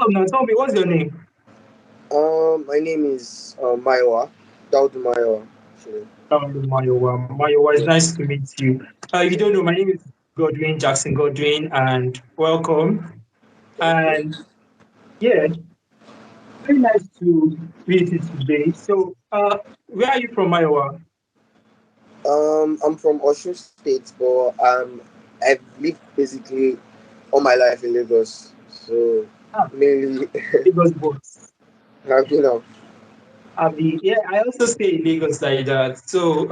Now tell me, what's your name? My name is Maiwa, Daud Maiwa. Actually. Mayowa. Mayowa, it's Yeah. nice to meet you. If you don't know, my name is Godwin, Jackson Godwin, and welcome. Thank you. And yeah, very nice to meet you today. So, where are you from, Mayowa? I'm from Osun State, but I've lived basically all my life in Lagos. So Ah, mainly, Lagos boss. you know, Yeah, I also stay in Lagos like that. So,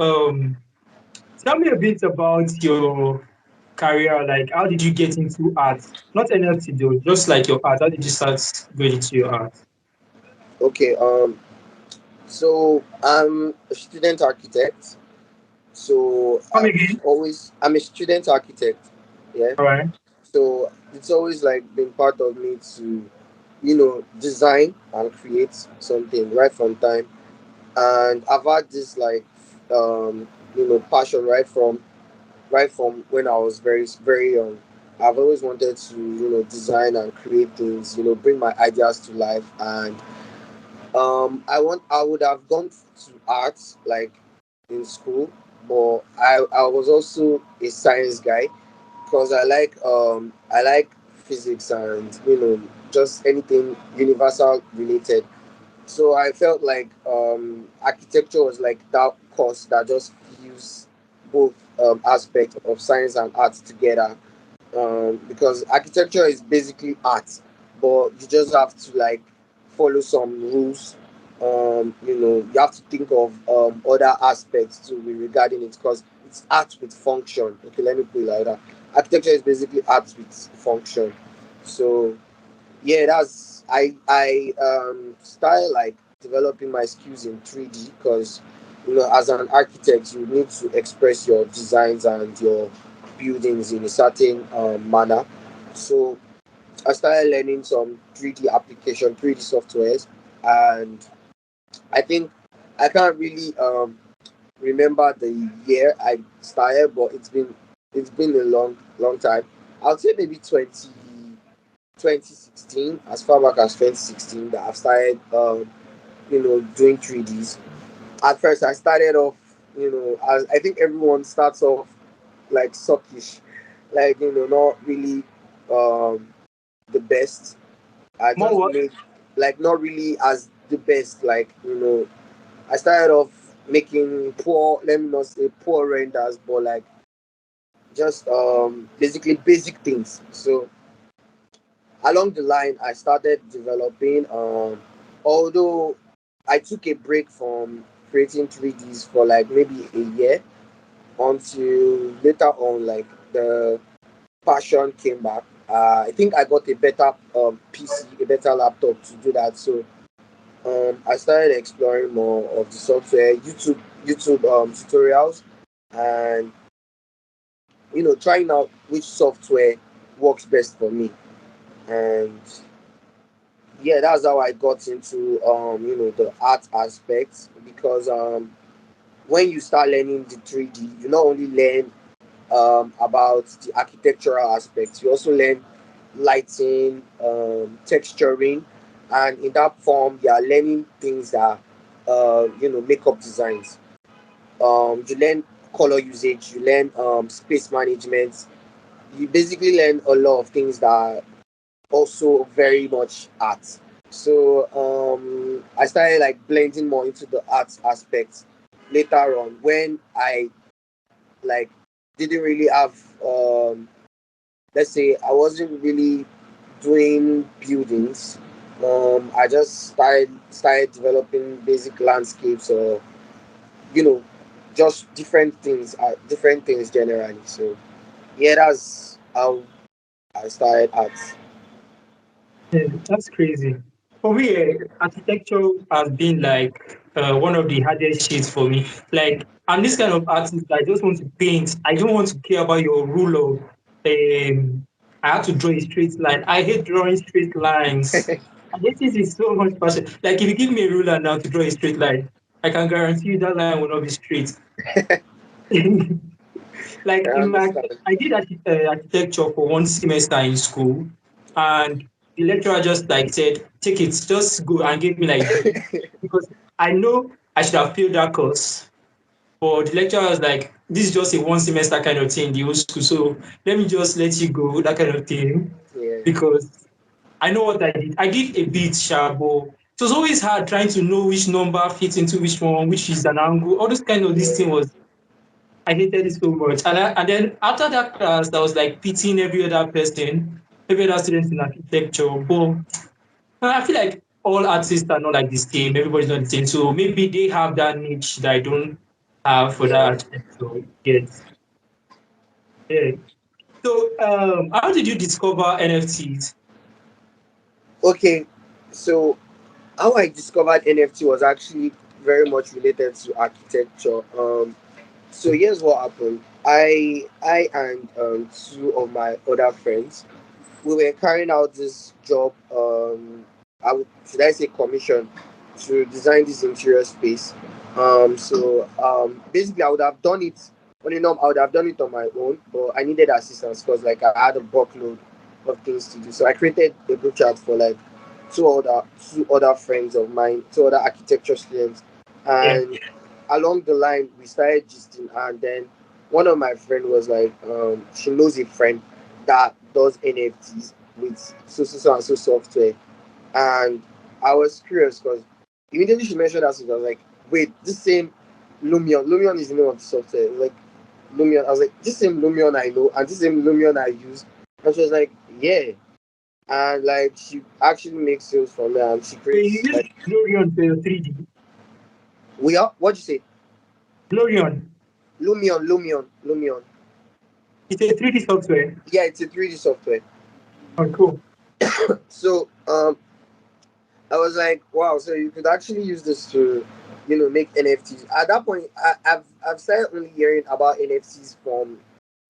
tell me a bit about your career. Like, how did you get into art? Not NFT though, just like your art. How did you start going into your art? okay. So I'm a student architect. So Come again. I'm a student architect. Yeah. All right. So it's always like been part of me to, design and create something right from time. And I've had this like, passion right from when I was very very young. I've always wanted to, design and create things, bring my ideas to life. And I would have gone to arts like in school, but I was also a science guy because I like physics and just anything universal related. So I felt like architecture was like that course that just fuse both aspects of science and art together. Because architecture is basically art, but you just have to like follow some rules. You have to think of other aspects too regarding it because it's art with function. Okay, let me put it like that. Architecture is basically art with function. So yeah, that's I started like developing my skills in 3D because as an architect you need to express your designs and your buildings in a certain manner. So I started learning some 3D application, 3D softwares, and I think I can't really remember the year I started, but it's been a long time. I would say maybe 2016, as far back as 2016, that I've started, doing 3Ds. At first, I started off, as I think everyone starts off like suckish, like, not really um, the best. I More just what? made, like, not really as the best, like, I started off making poor, let me not say poor renders, but like just basically basic things. So along the line I started developing, although I took a break from creating 3Ds for like maybe a year until later on like the passion came back. I think I got a better PC, a better laptop to do that. So I started exploring more of the software, YouTube tutorials, and trying out which software works best for me. And yeah, that's how I got into the art aspect because when you start learning the 3D, you not only learn about the architectural aspects, you also learn lighting, texturing, and in that form, you are learning things that make up designs. You learn color usage, you learn space management. You basically learn a lot of things that also very much art. So I started like blending more into the art aspect later on when I like didn't really have let's say I wasn't really doing buildings. I just started developing basic landscapes or you know just different things generally. So yeah, that's how I started art. Yeah, that's crazy. For me, architecture has been like one of the hardest shits for me. Like, I'm this kind of artist that I just want to paint. I don't want to care about your rule of, I have to draw a straight line. I hate drawing straight lines. I hate it with so much passion. Like, if you give me a ruler now to draw a straight line, I can guarantee you that line will not be straight. Like I in my, understand. I did architecture for one semester in school, and the lecturer just like said, take it, just go and gave me like B because I know I should have failed that course. But the lecturer was like, this is just a one semester kind of thing in the old school. So let me just let you go, that kind of thing. Yeah, Because I know what I did. I did a bit sharp, but it was always hard trying to know which number fits into which one, which is an angle. All this kind of this thing yeah, was I hated it so much. And then after that class, I was like pitying every other person, every other student in architecture. But I feel like all artists are not like the same. Everybody's not the same. So maybe they have that niche that I don't have for yeah. that aspect. So yes, yeah. So how did you discover NFTs? Okay, so how I discovered NFT was actually very much related to architecture. So here's what happened. I and two of my other friends, we were carrying out this job. Should I say commission to design this interior space. Basically, I would have done it. Well, I would have done it on my own, but I needed assistance because like I had a buckload of things to do. So I created a group chat for like two other friends of mine, two other architecture students, Yeah, and along the line we started gisting, and then one of my friend was like, she knows a friend that does NFTs with so and so software, and I was curious because immediately she mentioned that, so I was like, wait, this same Lumion is the name of the software. Like Lumion, I was like, this same Lumion I know, and this same Lumion I use, and she was like, yeah, and like she actually makes sales from me, and she so you creates use like Glorion for your 3D. we are what you say, Glorion, Lumion. it's a 3D software. Yeah, it's a 3D software. Oh, cool. So I was like, wow, so you could actually use this to, make NFTs. At that point, I've started only hearing about NFTs from,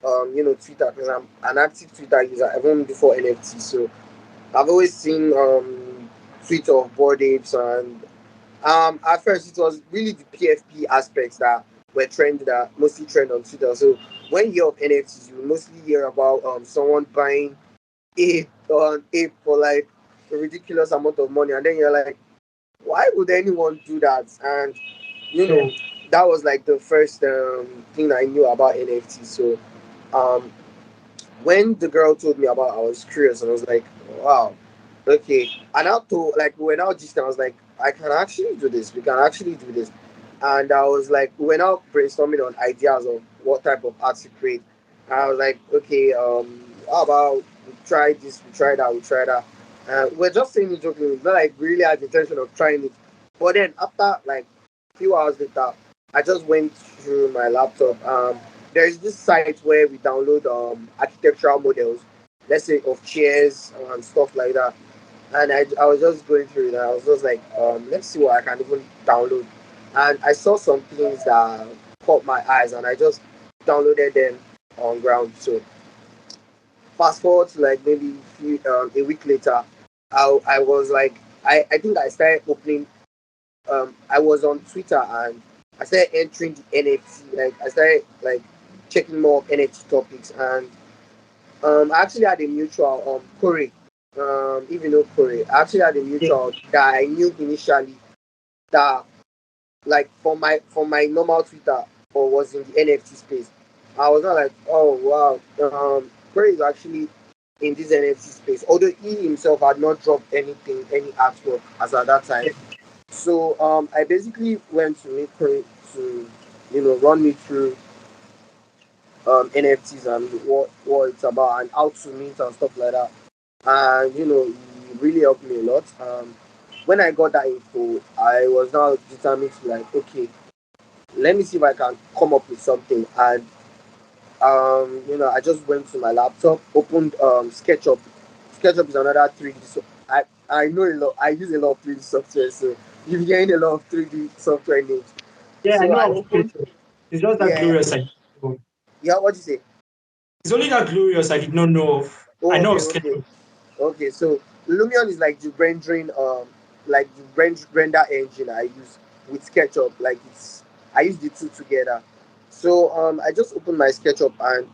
Twitter, because I'm an active Twitter user even before NFTs. So I've always seen tweets of board apes, and at first it was really the PFP aspects that were trend that mostly trend on Twitter. So when you hear of NFTs, you mostly hear about someone buying ape for like a ridiculous amount of money, and then you're like, why would anyone do that? And you Yeah. know, that was like the first thing I knew about NFT. So um, when the girl told me about it, I was curious and I was like, wow, okay. And I told, like, when I was just, I was like, I can actually do this. We can actually do this. And I was like, we went out brainstorming on ideas of what type of art to create. And I was like, okay, how about we try this, we try that, we try that. We're just saying it jokingly. It's not like we really had the intention of trying it. But then after like a few hours later, I just went through my laptop. There's this site where we download architectural models, let's say of chairs and stuff like that. And I was just going through it and I was just like, let's see what I can even download. And I saw some things that caught my eyes and I just downloaded them on ground. So fast forward to like maybe a week later, I was like, I think I started opening, I was on Twitter and I started entering the NFT. Like I started like checking more NFT topics, and I actually had a mutual Corey. If you know Corey, I actually had a Yeah. mutual that I knew initially that like for my normal Twitter or was in the NFT space. I was not like, oh wow, Corey is actually in this NFT space. Although he himself had not dropped anything, any artwork as at that time. Yeah. So I basically went to meet Corey to, run me through NFTs and what it's about and how to meet and stuff like that. And he really helped me a lot. When I got that info, I was now determined to like, okay, let me see if I can come up with something. And I just went to my laptop, opened SketchUp. SketchUp is another 3D. So I know a lot. I use a lot of 3D software. So you're getting a lot of 3D software names. Yeah, I So know I of opened, SketchUp. It's just that yeah, glorious I didn't know. yeah. What do you say? It's only that glorious I did not know of. I Oh, know of okay, okay. SketchUp. Okay, so Lumion is like the rendering, like the render engine I use with SketchUp. Like I use the two together. So I just opened my SketchUp and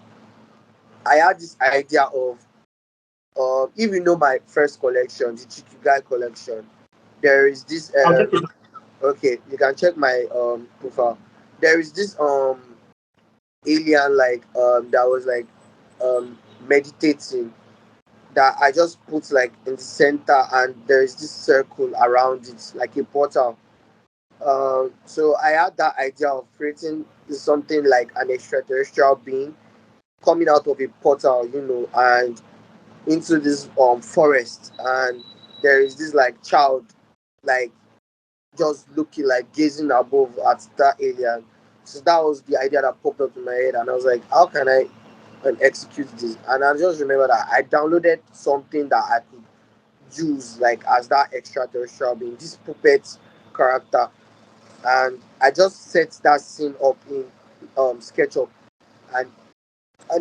I had this idea of if you know my first collection, the Chikigai collection, there is this I'll check it. okay, you can check my profile. There is this alien like that was like meditating that I just put like in the center, and there is this circle around it like a portal. So I had that idea of creating something like an extraterrestrial being coming out of a portal, and into this forest, and there is this like child like just looking like gazing above at that alien. So that was the idea that popped up in my head, and I was like, how can I execute this? And I just remember that I downloaded something that I could use like as that extraterrestrial being, this puppet character, and I just set that scene up in SketchUp, and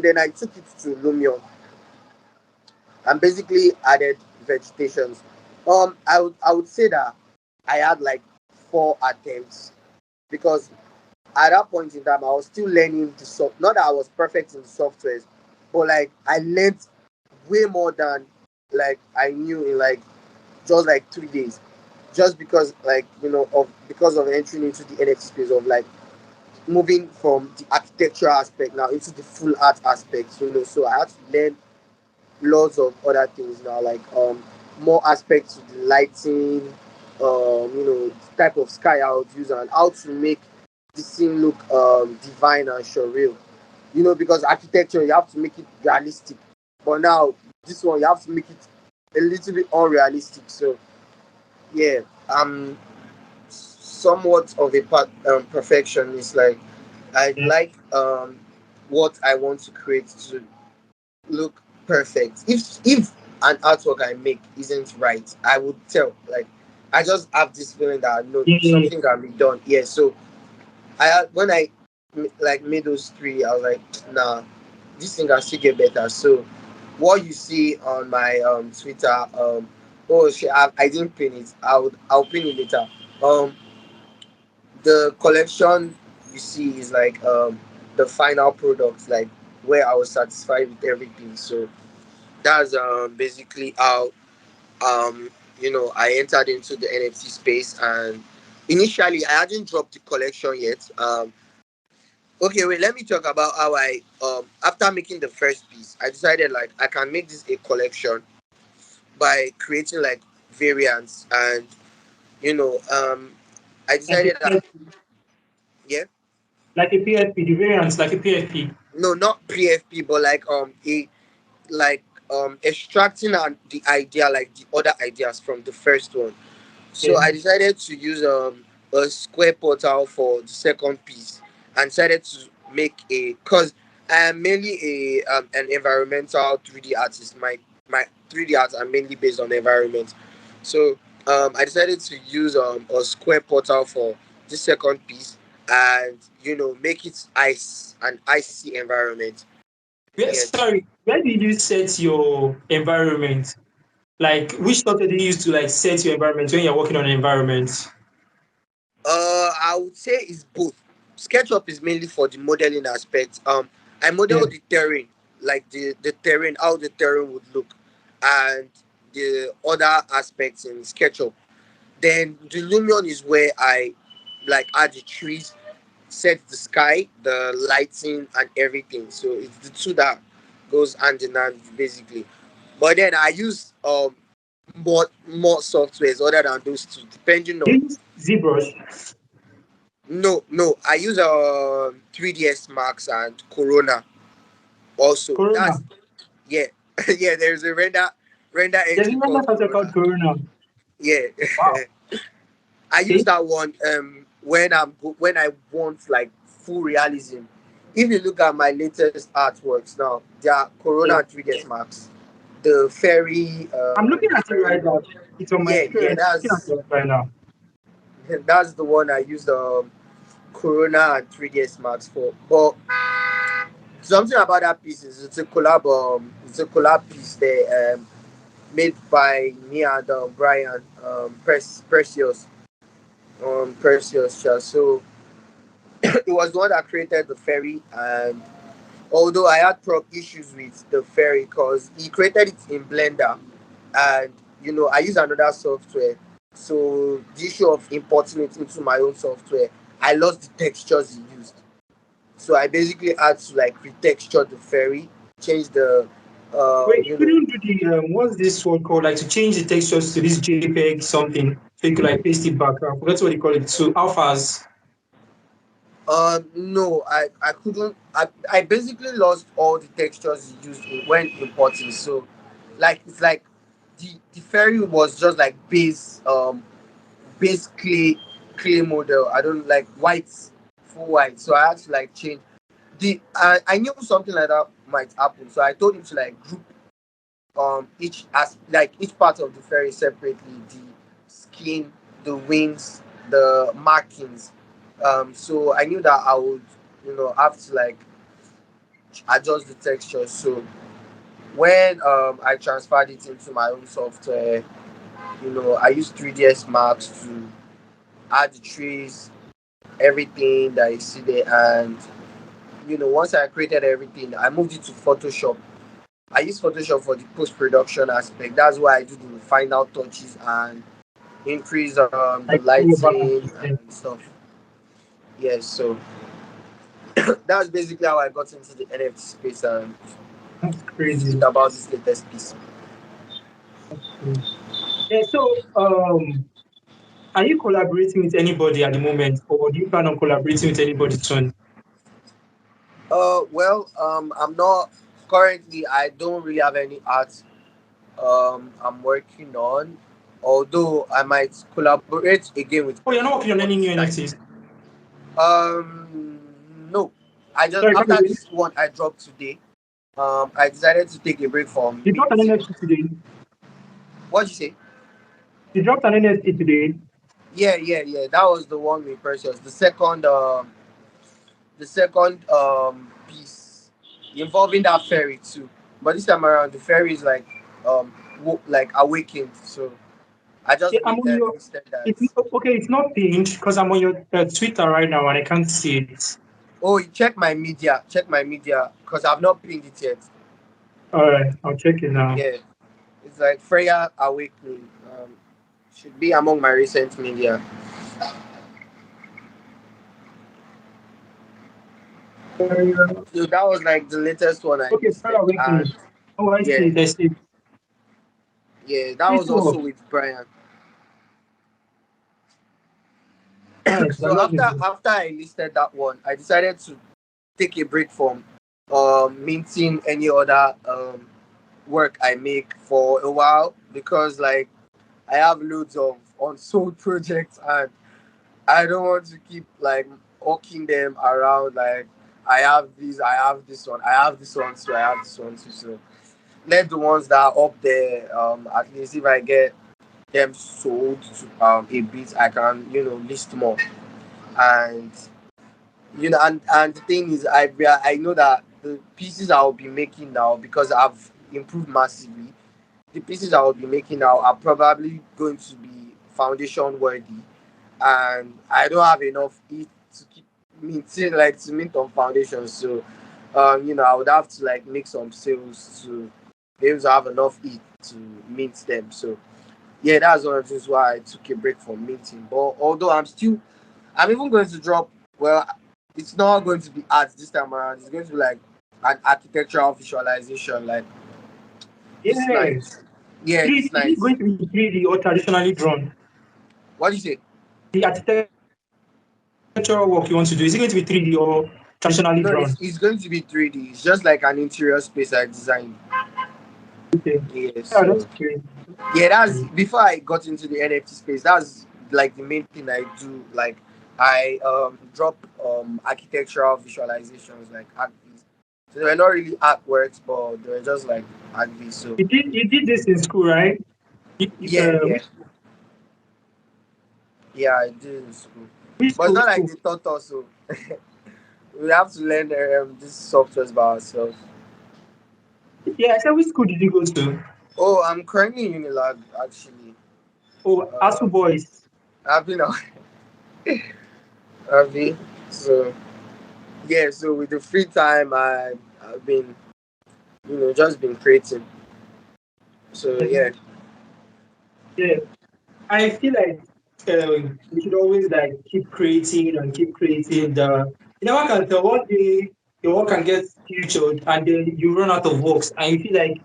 then I took it to Lumion and basically added vegetations. I would say that I had like 4 attempts, because at that point in time I was still learning the soft. Not that I was perfect in the softwares, but like I learned way more than like I knew in like just like 3 days. Just because like of because of entering into the NFT space, of like moving from the architectural aspect now into the full art aspect. So I had to learn lots of other things now, like more aspects to the lighting, the type of sky I would use, and how to make the scene look divine and surreal. Because architecture, you have to make it realistic, but now this one you have to make it a little bit unrealistic. So yeah, I'm somewhat of a perfectionist. Like I Yeah. like what I want to create to look perfect. If an artwork I make isn't right, I would tell. Like I just have this feeling that no, Yeah. something can be done. Yeah. So when I like made those three, I was like, nah, this thing can still get better. So what you see on my Twitter, oh shit, I didn't pin it. I'll pin it later. Um, the collection you see is like the final product, like where I was satisfied with everything. So that's basically how um I entered into the NFT space. And initially I hadn't dropped the collection yet. Okay, wait, let me talk about how I after making the first piece, I decided like I can make this a collection by creating like variants. And you know um I Like a decided that, PFP, yeah, like a PFP, the variants like a PFP. no, not PFP, but like like extracting the idea, like the other ideas from the first one. So Yeah. I decided to use a square portal for the second piece, and decided to make a, because I am mainly an environmental 3D artist. My 3D arts are mainly based on environment. So I decided to use a square portal for the second piece, and make it ice, an icy environment. Yes. Sorry, where did you set your environment? Like, which software do you use to like set your environment when you're working on an environment? I would say it's both. SketchUp is mainly for the modeling aspect. I Yeah. model the terrain, like the terrain, how the terrain would look, and the other aspects in SketchUp. Then the Lumion is where I like add the trees, set the sky, the lighting, and everything. So it's the two that goes hand in hand basically. But then I use more softwares other than those two, depending Do on. you use ZBrush? No, no. I use 3ds Max and Corona also. Corona. That's, yeah. Yeah, there's a render There's engine another called software called Corona. Corona. Yeah. Wow. I use Okay. that one when I want like full realism. If you look at my latest artworks now, they are Corona Yeah. and 3ds Max. The fairy I'm looking the at it fairy right now. one. It's on my Yeah, screen. yeah, I'm looking at it right now. that's the one I used Corona and 3ds Max for. But something about that piece is it's a collab piece there, made by me and Brian, Precious. Yeah. So it was the one that created the fairy, and Although I had issues with the fairy because he created it in Blender, and I use another software. So the issue of importing it into my own software, I lost the textures he used. So I basically had to like retexture the fairy, change the Wait, you couldn't do the what's this one called? Like to change the textures to this JPEG something, so you could like paste it back. I forget what you call it. So alphas. no, I couldn't. I basically lost all the textures used when importing. So, like it's like the fairy was just like base clay model. I don't like white, full white. So I had to like change the. I knew something like that might happen. So I told him to like group each as like each part of the fairy separately, the skin, the wings, the markings. So I knew that I would have to like adjust the texture. So when I transferred it into my own software, I used 3ds Max to add the trees, everything that you see there. And once I created everything, I moved it to Photoshop. I use Photoshop for the post production aspect. That's why I do the final touches and increase the Like all over and lighting system. and stuff. Yes, so that's basically how I got into the NFT space, and That's this is crazy. about this latest piece. That's crazy. Yeah. So are you collaborating with anybody at the moment, or do you plan on collaborating with anybody soon? Well, I'm not currently. I don't really have any art. I'm working on. Although I might collaborate again with Oh, you're not working on any new photoKnight. NFTs. No. I just Sorry, come after again. this one I dropped today. I decided to take a break from You dropped an minting. NFT today. What'd you say? You dropped an NFT today. Yeah. That was the one we purchased. The second piece involving that fairy too. But this time around, the fairy is like like awakened. So I Yeah, just I'm on your. listed that. It's okay. It's not pinned because I'm on your Twitter right now and I can't see it. Oh, check my media. Check my media because I've not pinned it yet. All right, I'll check it now. Yeah, it's like Freya awakening. Should be among my recent media. So that was like the latest one I Okay, Fire listed, and Awakening. Oh, I see yeah, it. I see it. yeah, that It's was also so with Brian. nice. I So love after it. after I listed that one, I decided to take a break from minting any other work I make for a while because like I have loads of unsold projects and I don't want to keep like hawking them around like I have this one, I have this one too, I have this one too. So let the ones that are up there at least if I get them sold to a bit I can list more. And and the thing is I know that the pieces I'll be making now because I've improved massively, the pieces I'll be making now are probably going to be foundation worthy, and I don't have enough it to keep minting like to mint on foundation. So I would have to like make some sales to be able to have enough it to mint them. So yeah, that's one of the reasons why I took a break from minting. But although I'm even going to drop. Well, it's not going to be art this time around. It's going to be like an architectural visualization. Like this night. Yes. Yeah, Is this night. it going to be 3D or traditionally drawn? What do you say? The architectural work you want to do, is it going to be 3D or traditionally drawn? No, it's going to be 3D. It's just like an interior space I designed. Okay. Yeah, Yeah, that's so great. yeah, that's Great. before I got into the NFT space. That's like the main thing I do. Like I drop architectural visualizations like ArcViz. So they were not really artworks, but they were just like ArcViz. So You did this in school, right? yeah, yeah, Which school? yeah, I did in school. Which But it's school? not Which like school? they taught us. So we have to learn these softwares by ourselves. Yeah, I said which school did you go to? Oh, I'm currently in Unilag actually. Oh, ASU Um, Boys. I've been I've been so yeah. So with the free time, I've been, just been creating. So Mhm. yeah, Yeah, I feel like we should always like keep creating and keep creating. You never can tell, one day your work can get featured and then you run out of works and you feel like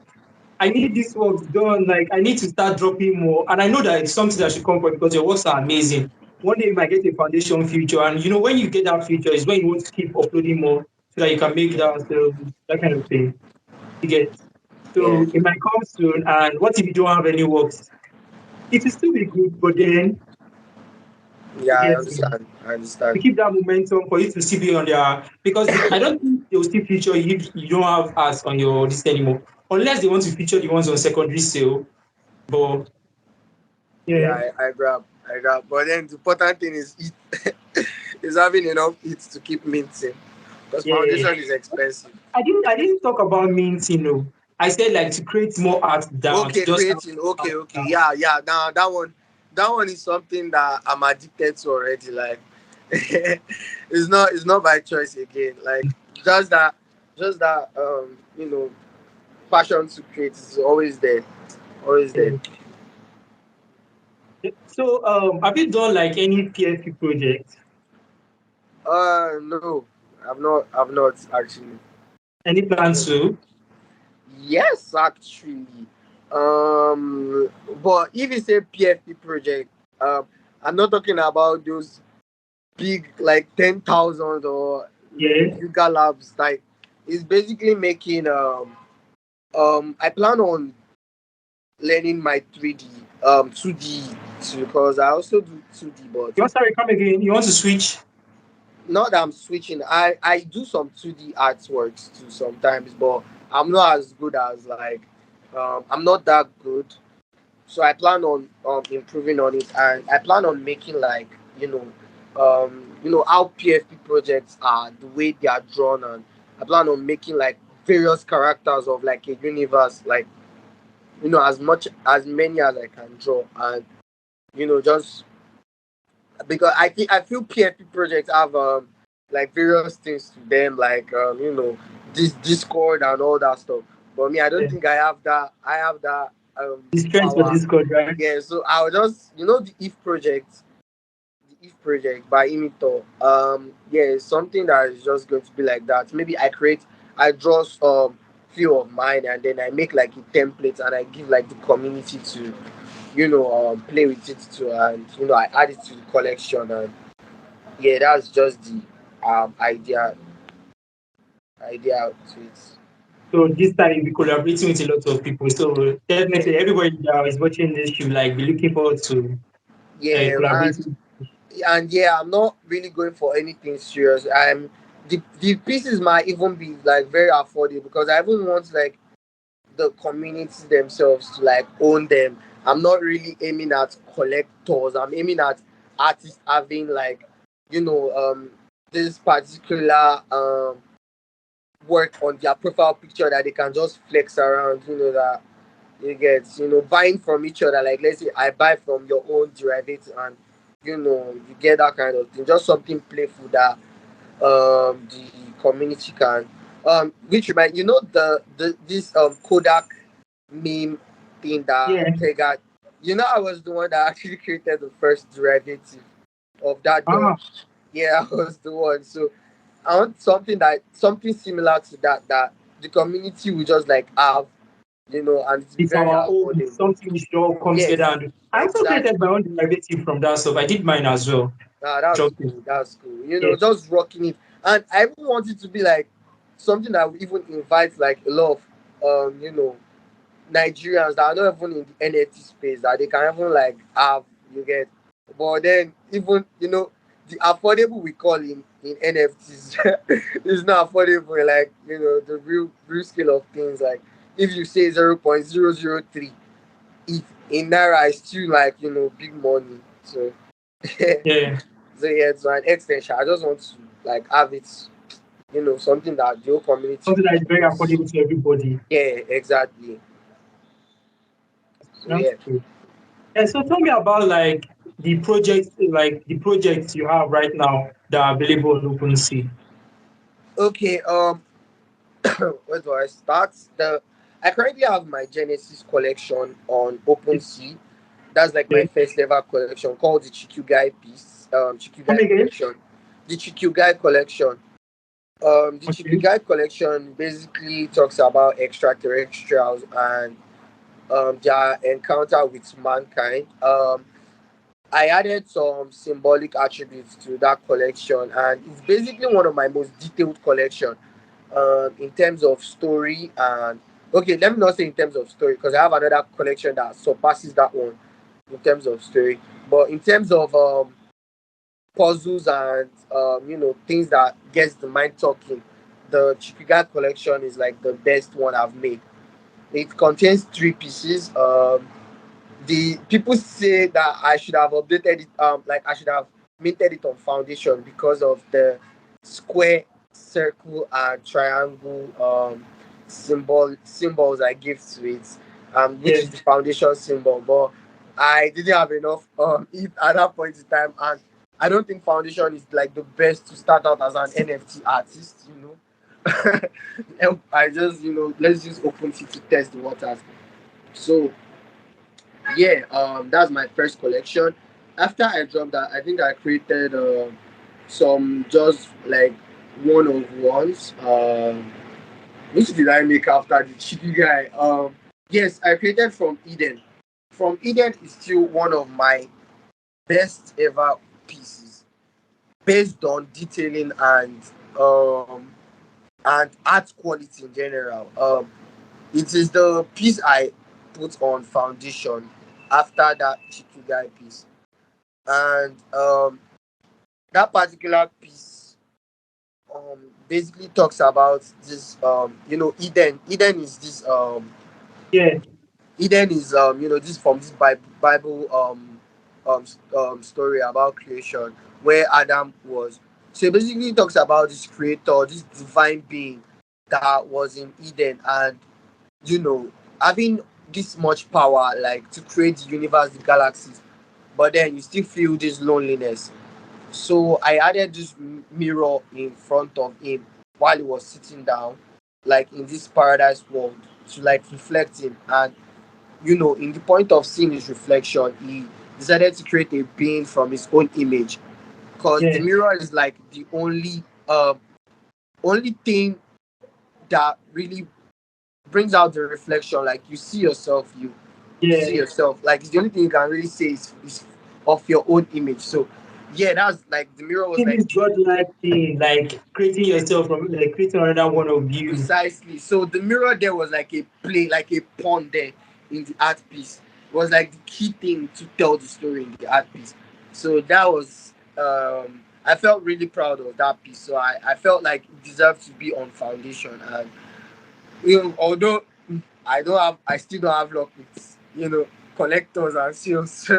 I need this work done. Like I need to start dropping more. And I know that it's something that should come for because your works are amazing. One day you might get a foundation feature, and when you get that feature is when you want to keep uploading more so that you can make that kind of thing. You get. yeah, So it might come soon. And what if you don't have any works? It will still be good, but then yeah. you I get me. understand. I To understand. keep that momentum for you to still be on their because I don't think they will still feature you if you don't have ads on your list anymore. Unless they want to feature the ones on secondary sale. But Yeah, yeah, I grab, I grab. But then the important thing is eat, is having enough eat to keep minting, because yeah. foundation is expensive. I didn't talk about minting. I said like to create more art than to Okay, just have creating. Okay, okay. art. Yeah, yeah. Now that one is something that I'm addicted to already. Like, it's not by choice again. Like, just that, just that. Passion to create is always there, always there. Yeah. So have you done like any PFP project? No, I've not actually. Any plans to? Yes, actually. But if you say PFP project, I'm not talking about those big like 10,000 or Yeah. Yuga Labs. Like, it's basically making I plan on learning my 3D 2D too, because I also do 2D, but You want sorry, come again. You want to switch? not that I'm switching. I do some 2D artworks too sometimes, but I'm not as good as like I'm not that good. So I plan on improving on it, and I plan on making like how PFP projects are, the way they are drawn, and I plan on making like various characters of like a universe, like as much as many as I can draw, and just because I feel PFP projects have like various things to them, like this Discord and all that stuff. But me, I don't Yeah. think I have that The strength for power. Discord, right? Yeah, so I'll just the if project by Imito. Yeah, it's something that is just going to be like that. Maybe I draw few of mine, and then I make like a template, and I give like the community to play with it too, and I add it to the collection, and yeah, that's just the idea to it. So this time you'll be collaborating with a lot of people. So Yeah, definitely everybody that is watching this should like be looking forward to yeah, collaborating. and yeah, I'm not really going for anything serious. The pieces might even be like very affordable, because I even want like the community themselves to like own them. I'm not really aiming at collectors. I'm aiming at artists having like you know um this particular work on their profile picture that they can just flex around. That you get buying from each other. Like, let's say I buy from your own derivative, and you get that kind of thing. Just something playful that the community can which remind the this Kodak meme thing that Yeah. Tega. I was the one that actually created the first derivative of that dog. Ah, Yeah, I was the one. So I want something similar to that the community will just like have, and it's it's very our own. It's affordable. something we should all come together Yes, and do. I also created my exactly. own derivative from that stuff. I did mine as well. That's Dropped it. cool. That's cool. Yeah. Just rocking it. And I even want it to be like something that will even invite like a lot of Nigerians that are not even in the NFT space, that they can even like have, you get. But then even the affordable we call in NFTs is not affordable, like the real scale of things. Like, if you say 0.003, it in naira is still like big money. So Yeah. so yeah, to an extension, I just want to like have it, something that the whole community Something that is will very use. affordable to everybody. Yeah, exactly. So That's yeah. true. Yeah. So tell me about like the projects you have right now that are available on OpenSea. Okay. Where do I start? I currently have my Genesis collection on OpenSea. That's like my Okay. first ever collection called the Chikyugai piece. Come Chikyugai again? collection. The Chikyugai collection. The Okay. Chikyugai collection basically talks about extraterrestrials and their encounter with mankind. I added some symbolic attributes to that collection, and it's basically one of my most detailed collection in terms of story. And okay, let me not say in terms of story because I have another collection that surpasses that one in terms of story. But in terms of puzzles and things that gets the mind talking, the Chikiga collection is like the best one I've made. It contains three pieces. The people say that I should have updated it, like I should have minted it on foundation because of the square, circle, and triangle symbols I give to it, which Yeah. is the foundation symbol. But I didn't have enough it at that point in time, and I don't think foundation is like the best to start out as an NFT artist. I just let's just open it to test the waters. So yeah, that's my first collection. After I dropped that, I think I created some just like one of ones. Which did I make after the cheeky guy? Yes, I created from Eden. From Eden is still one of my best ever pieces, based on detailing and art quality in general. It is the piece I put on foundation after that cheeky guy piece, and that particular piece basically talks about this Eden is this Yeah. Eden is this from this Bible story about creation where Adam was. So it basically talks about this creator, this divine being that was in Eden, and you know having this much power like to create the universe, the galaxies, but then you still feel this loneliness. So I added this mirror in front of him while he was sitting down, like in this paradise world, to like reflect him. And in the point of seeing his reflection, he decided to create a being from his own image. Because the Yeah. mirror is like the only thing that really brings out the reflection. Like you see yourself, you see Yeah. yourself. Like it's the only thing you can really say is of your own image. So yeah, that's like the mirror was See like this godlike thing, like creating yeah, yourself from like creating another one of you. precisely. So the mirror there was like a play, like a pawn there in the art piece. It was like the key thing to tell the story in the art piece. So that was I felt really proud of that piece. So I felt like it deserved to be on foundation. And although I still don't have luck with collectors and sales.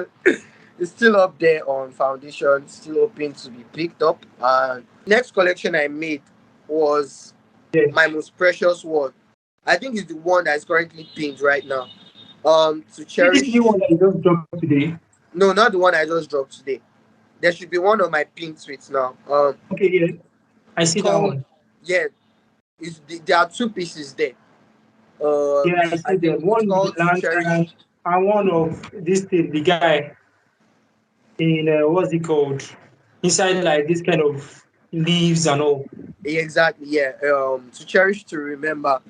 It's still up there on foundation, still open to be picked up. And the next collection I made was Yeah. my most precious one. I think it's the one that is currently pinned right now. To See this new cherish. one that you just dropped today. No, not the one I just dropped today. There should be one of my pink tweets now. Okay, yeah. I It's see that called one. yeah. There are two pieces there. Yeah, I I see think them. it's One with the called to lantern cherish. and one of this thing, the guy in what's it called? Inside like this kind of leaves and all. Exactly, yeah. To cherish to remember.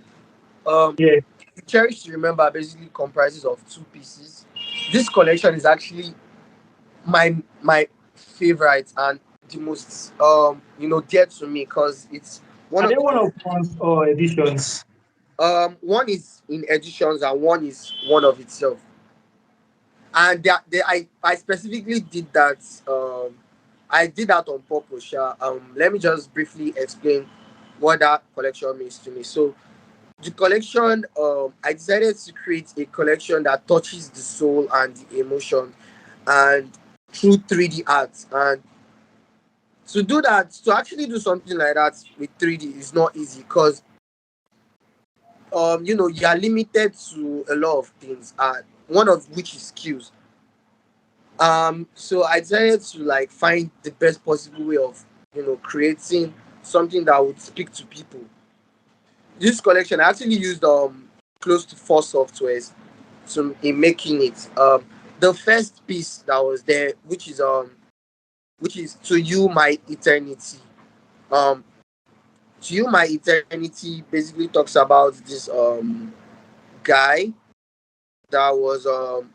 Um, Yeah. to cherish to remember basically comprises of two pieces. This collection is actually my favorite and the most dear to me because it's one Are they of the one most of ones or editions? one is in editions and one is one of itself. And I specifically did that. I did that on purpose. Sha. Let me just briefly explain what that collection means to me. So the collection, I decided to create a collection that touches the soul and the emotion, and through 3D art. And to do that, to actually do something like that with 3D is not easy because you are limited to a lot of things, and one of which is skills. So I decided to like find the best possible way of creating something that would speak to people. this collection, I actually used close to four softwares to in making it. The first piece that was there, which is To You My Eternity. Um, To You My Eternity basically talks about this guy that was um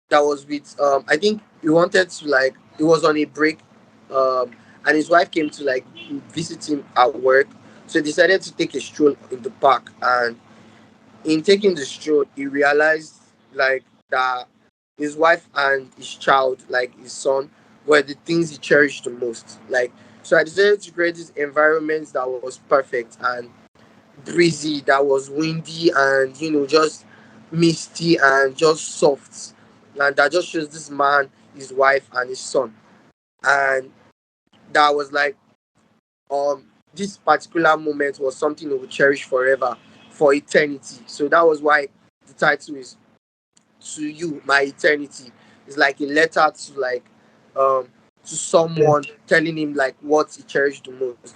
that was with I think he wanted to like he was on a break, um and his wife came to like visit him at work, so he decided to take a stroll in the park. And in taking the stroll, he realized like that his wife and his child, like his son, were the things he cherished the most. Like, so I decided to create this environment that was perfect and breezy, that was windy and just misty and just soft, and that just shows this man, his wife, and his son. And that was like this particular moment was something we will cherish forever, for eternity. So that was why the title is To You My Eternity. It's like a letter to like to Yeah. someone, telling him like what he cherished the most.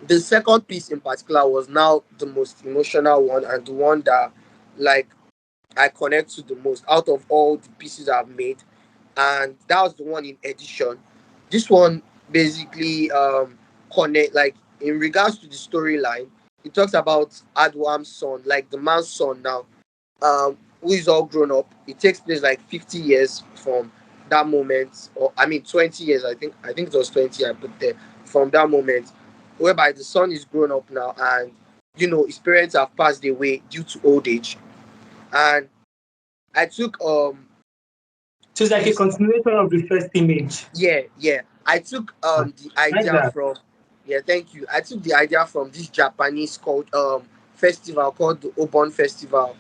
The second piece in particular was now the most emotional one, and the one that like I connect to the most out of all the pieces I've made. And that was the one in edition. This one basically connect, like, in regards to the storyline. It talks about Adwam's son, like the man's son now, who is all grown up. It takes place like 50 years from that moment, or I mean 20 years. I think it was 20 I put there, from that moment, whereby the son is grown up now, and his parents have passed away due to old age. And I took So it's like a this continuation of the first image. yeah, yeah. I took Ah, the like idea that. from yeah, thank you. I took the idea from this Japanese called festival called the Obon Festival,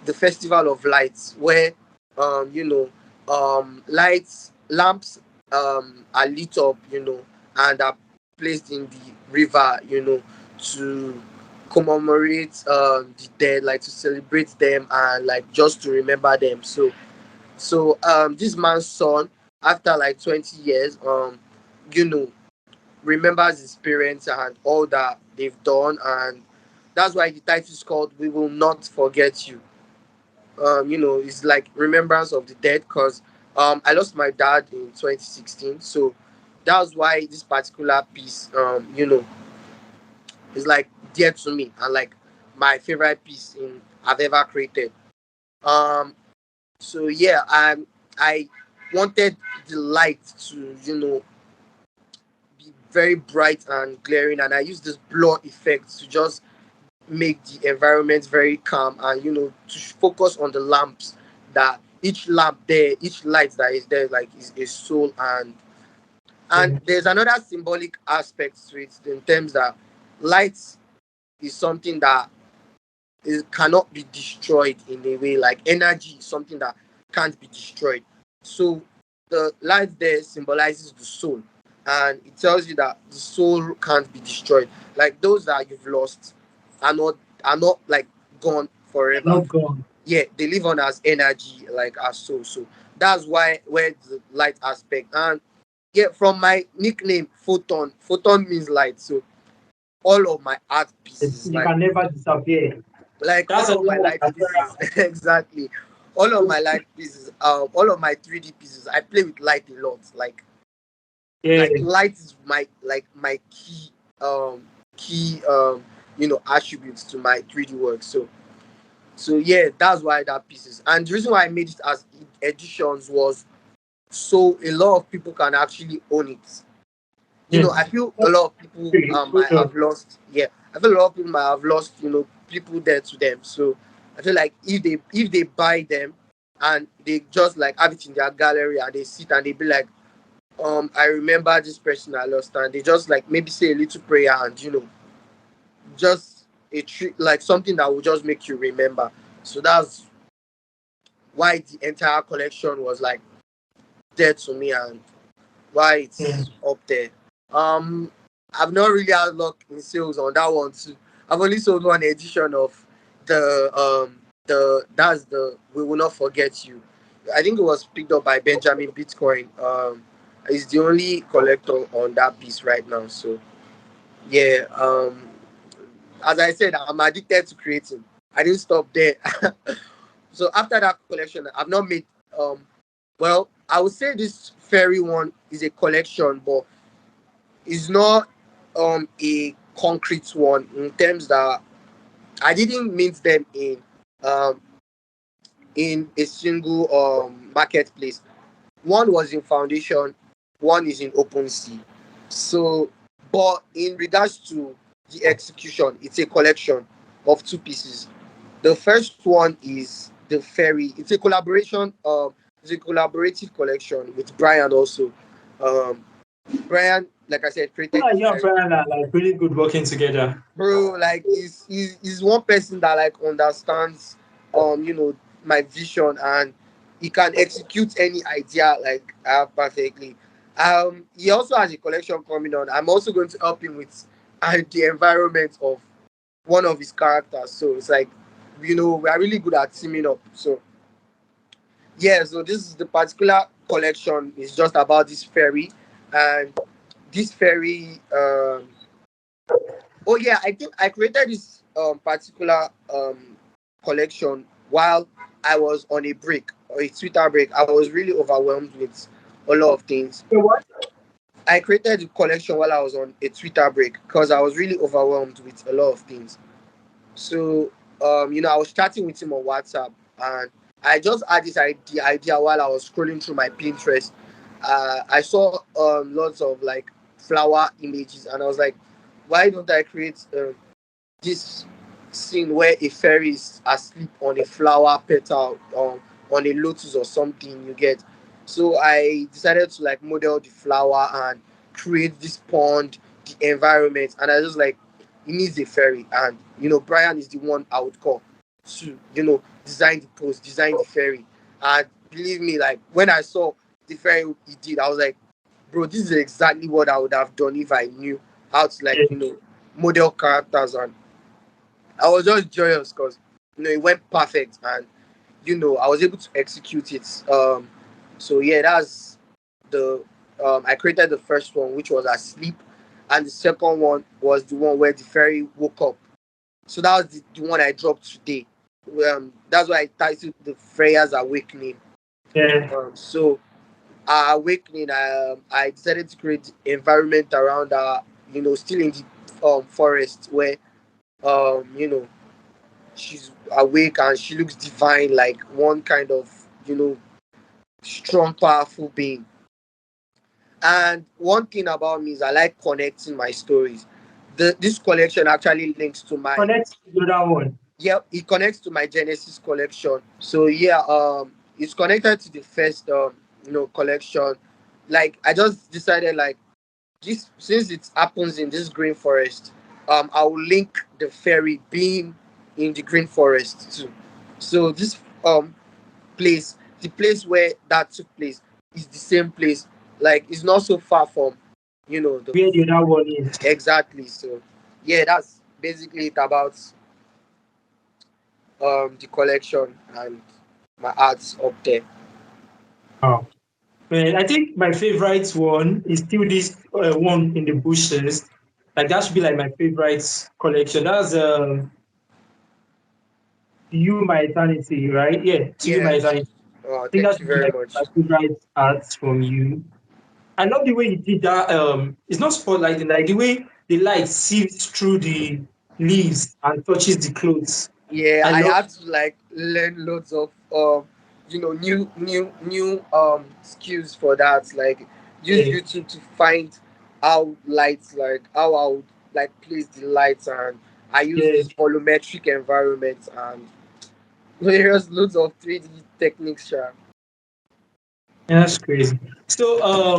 the Festival of Lights, where lights lamps are lit up, and are placed in the river, to commemorate the dead, like to celebrate them and like just to remember them. So this man's son, after like 20 years, you know, remembers his parents and all that they've done, and that's why the title is called "We Will Not Forget You." It's like remembrance of the dead, because I lost my dad in 2016, so that's why this particular piece, is like dear to me, and like my favorite piece in I've ever created. Um, so yeah, I wanted the light to be very bright and glaring, and I used this blur effect to just make the environment very calm, and to focus on the lamps, that each lamp there, each light that is there, like, is a soul. And Yeah. there's another symbolic aspect to it, in terms that light is something that it cannot be destroyed, in a way, like energy is something that can't be destroyed. So the light there symbolizes the soul, and it tells you that the soul can't be destroyed. Like, those that you've lost are not like gone forever. Not gone. Yeah, they live on as energy, like as soul. So that's why where the light aspect. And yeah, from my nickname, photon means light. So all of my art pieces, You can never disappear. That's all of my another one light as pieces, exactly, all of my 3D pieces, I play with light a lot. yeah. Like light is my um key attributes to my 3D work. So yeah, that's why that pieces. And the reason why I made it as editions was so a lot of people can actually own it. Yeah. I feel a lot of people might Exposure. have lost. Yeah, I feel a lot of people might have lost. People there to them. So I feel like if they buy them, and they just like have it in their gallery, and they sit and they be like, I remember this person I lost, and they just like maybe say a little prayer, and just a trick, like something that will just make you remember. So that's why the entire collection was like there to me, and why Yeah. it's up there. Um, I've not really had luck in sales on that one too. I've only sold one edition of the We Will Not Forget You. I think it was picked up by Benjamin Bitcoin. He's the only collector on that piece right now. So yeah, as I said, I'm addicted to creating. I didn't stop there. So after that collection, I've not made well, I would say this fairy one is a collection, but it's not a concrete one in terms that I didn't mint them um in a single marketplace. One was in Foundation, one is in OpenSea. So, but in regards to the execution, it's a collection of two pieces. The first one is the fairy. It's a collaboration. It's a collaborative collection with Brian also. Um, Brian, like I said, Feel created like the you and fairy. Brian are like really good working together. Bro, like he's one person that like understands my vision, and he can execute any idea like I have perfectly. He also has a collection coming on. I'm also going to help him with the environment of one of his characters. So it's like, we are really good at teaming up. So yeah, so this is the particular collection is just about this fairy, and this fairy oh yeah, I think I created this particular collection while I was on a break or a Twitter break. I was really overwhelmed with a lot of things. So what? I created the collection while I was on a Twitter break because I was really overwhelmed with a lot of things. So I was chatting with him on WhatsApp, and I just had this idea while I was scrolling through my Pinterest. I saw lots of like flower images, and I was like, why don't I create this scene where a fairy is asleep on a flower petal, on a lotus or something, you get. So I decided to like model the flower and create this pond, the environment, and I just like, it needs a fairy, and Brian is the one I would call to design the post, design the fairy. And believe me, like when I saw the fairy he did, I was like, bro, this is exactly what I would have done if I knew how to like Yeah. model characters. And I was just joyous because it went perfect, and I was able to execute it. So yeah, that's the I created the first one, which was asleep, and the second one was the one where the fairy woke up. So that was the one I dropped today. That's why I titled the Freya's Awakening. Yeah. So awakening, I decided to create the environment around still in the forest where um you know she's awake and she looks divine, like one kind of strong, powerful being. And one thing about me is I like connecting my stories. This collection actually links to my Connect to the other one. yeah, it connects to my Genesis collection. So yeah, it's connected to the first collection. Like I just decided like this, since it happens in this green forest, I will link the fairy being in the green forest too. So this place, the place where that took place, is the same place. Like it's not so far from, the Where the other one is. exactly. So yeah, that's basically it about the collection and my arts up there. Wow. Well, I think my favorite one is still this one in the bushes. Like that should be like my favorite collection. That's To You My Eternity, right? Yeah, To You My Yes. Eternity. I think that Thank you should be very like my much. favorite art from you. I love the way you did that. It's not spotlighting, like the way the light sieves through the leaves and touches the clothes. Yeah, I I love had to like learn loads of new skills for that. Like use it. YouTube to find how lights, like how I would like place the lights, and I use Yeah, this volumetric environment and various loads of 3D techniques. Sha. yeah, that's crazy. So,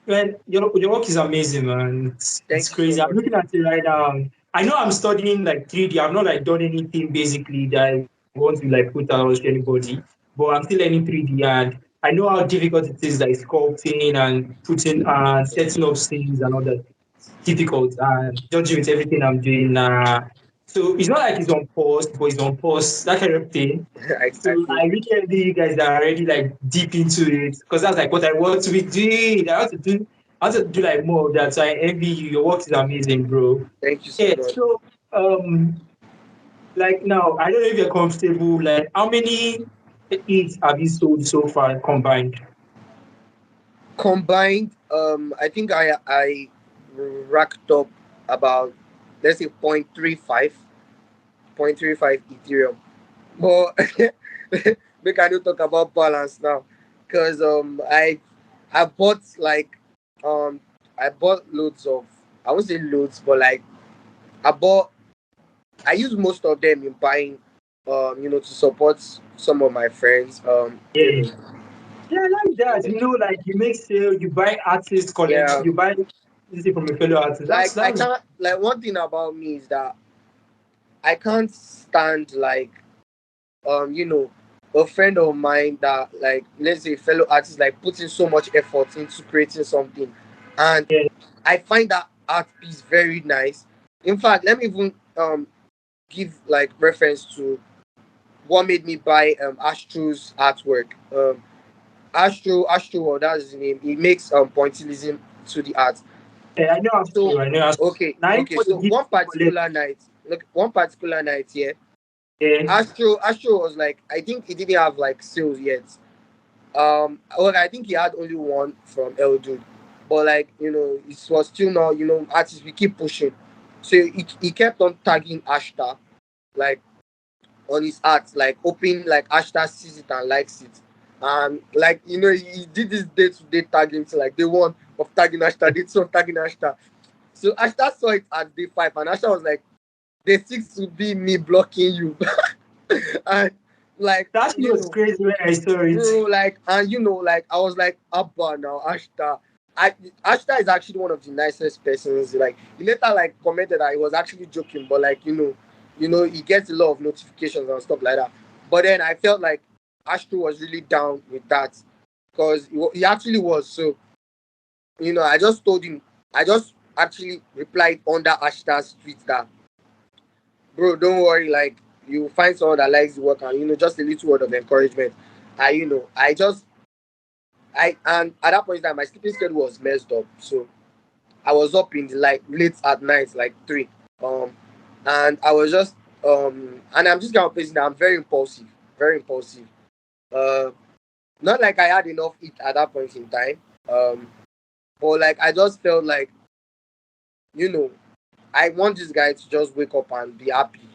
man, your work is amazing, man. It's Thank you so crazy. I'm much. looking at it right now. I know I'm studying like 3D. I've not like done anything basically that I want to like put out to anybody, but I'm still learning 3D, and I know how difficult it is, like sculpting and putting and setting up scenes and all that. It's difficult, and judging with everything I'm doing now. So it's not like it's on pause, but it's on pause, that kind of thing. So I feel I really envy you guys that are already like deep into it, because that's like what I want to be doing. I want to do like more of that. So I envy you. Your work is amazing, bro. thank you so Yeah. much. So Um, like now, I don't know if you're comfortable. Like, how many eats have you sold so far combined? Combined, I think I racked up about, let's say, 0.35 Ethereum. But we can not talk about balance now, because I bought like um I bought loads of, I won't say loads, but like I bought I use most of them in buying, to support some of my friends. Yeah. Yeah, I like that. Like you make sale, you buy artist collect, Yeah, you buy this thing from a fellow artist. like I That's can't, like, one thing about me is that I can't stand, like, a friend of mine that, like, let's say, fellow artist, like, putting so much effort into creating something, and yeah, I find that art piece very nice. In fact, let me even give like reference to what made me buy Astro's artwork. Astro, well, that's his name. He makes pointillism to the art. yeah. I know how So to. I know how to. Now, okay. for the So gift to collect. one particular night, yeah. Yeah, Astro was like, I think he didn't have like sales yet. Well, I think he had only one from El Dude, but like, it was still not, artists, we keep pushing. So he kept on tagging Ashta, like, on his art, like, hoping like Ashta sees it and likes it. And like, he did this day to day tagging, so like day one of tagging Ashta, day two of tagging Ashta. So Ashta saw it at day five, and Ashta was like, day six will be me blocking you. And like, that shit was crazy when I saw it. bro, like, and like, I was like, Abba now, Ashta. Ashta is actually one of the nicest persons. Like, he later like commented that he was actually joking, but like, he gets a lot of notifications and stuff like that. But then I felt like Ashta was really down with that, because he actually was. So, I just told him, I just actually replied under Ashta's tweet that, bro, don't worry, like, you find someone that likes the work, and just a little word of encouragement. I just and at that point in time, my sleeping schedule was messed up. So I was up in the, like, late at night, like 3. Um and I was just and I'm just kind of person that I'm very impulsive. Very impulsive. Uh Not like I had enough eat at that point in time. But like, I just felt like, you know, I want this guy to just wake up and be happy.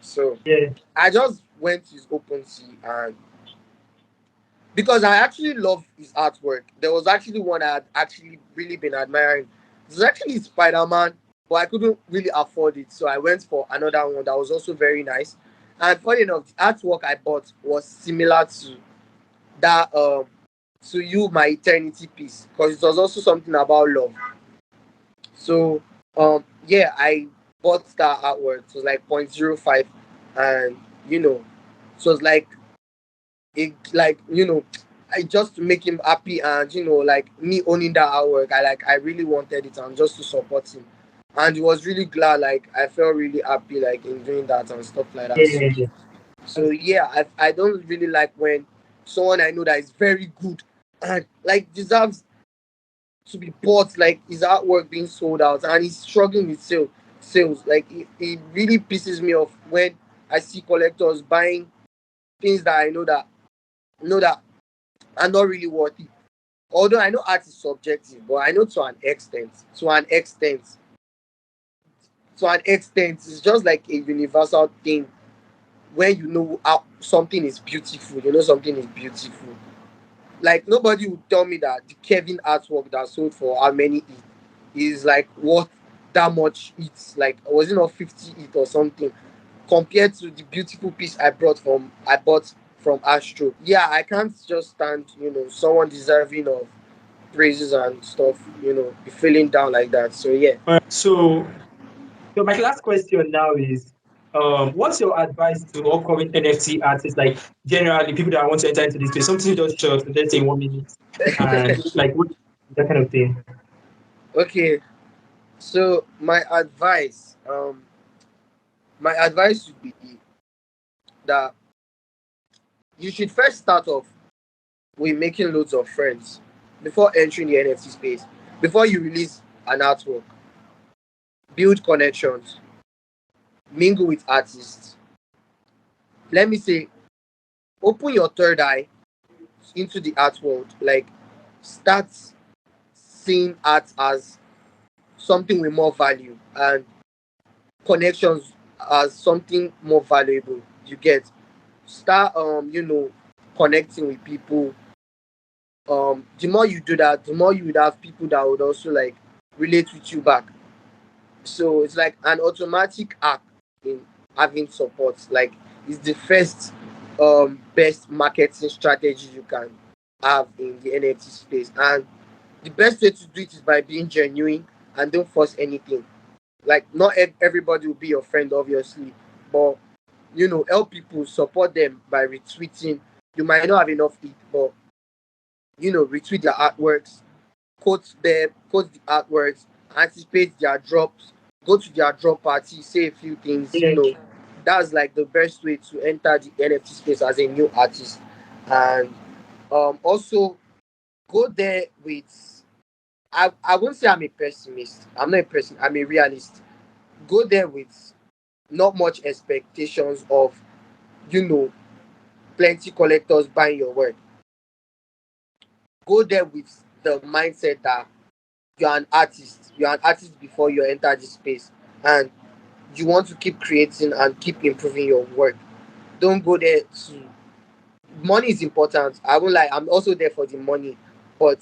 So Yeah, I just went to his open sea, and because I actually love his artwork. There was actually one I had actually really been admiring. It was actually Spider Man, but I couldn't really afford it, so I went for another one that was also very nice. And funny enough, the artwork I bought was similar to that, to You My Eternity piece, because it was also something about love. So yeah, I bought that artwork. It was like 0.05, and so it was like, it, like, I just to make him happy, and like, me owning that artwork, I really wanted it, and just to support him, and he was really glad. Like, I felt really happy, like, in doing that and stuff like that. yeah, So yeah. yeah, I don't really like when someone I know that is very good and like deserves to be bought, like his artwork being sold out, and he's struggling with sales. Like, it really pisses me off when I see collectors buying things that I know that are not really worth it. Although I know art is subjective, but I know to an extent. It's just like a universal thing. When you know how something is beautiful, something is beautiful. Like, nobody would tell me that the Kevin artwork that sold for how many is like worth that much. It's like, was it not 50 it or something, compared to the beautiful piece I bought from Astro. Yeah, I can't just stand, someone deserving of praises and stuff, be feeling down like that. So yeah. All right. So my last question now is, what's your advice to upcoming NFT artists, like generally people that want to enter into this space? Something just short, let's say in 1 minute, and like what that kind of thing. Okay. So my advice would be that you should first start off with making loads of friends before entering the NFT space. Before you release an artwork, build connections. mingle with artists. Let me say, open your third eye into the art world. Like, start seeing art as something with more value and connections as something more valuable. You get, start connecting with people. The more you do that, the more you would have people that would also like relate with you back. So it's like an automatic act in having support. Like, it's the first best marketing strategy you can have in the NFT space. And the best way to do it is by being genuine and don't force anything. Like, not everybody will be your friend, obviously, but help people, support them by retweeting. You might not have enough it, but retweet their artworks, quote them, quote the artworks, anticipate their drops, go to their drop party, say a few things. Yeah. That's like the best way to enter the NFT space as a new artist. And also go there with, I won't say I'm a pessimist. I'm not a person, I'm a realist. Go there with not much expectations of, you know, plenty collectors buying your work. Go there with the mindset that you're an artist. You're an artist before you enter this space, and you want to keep creating and keep improving your work. Don't go there to, money is important. I won't lie, I'm also there for the money, but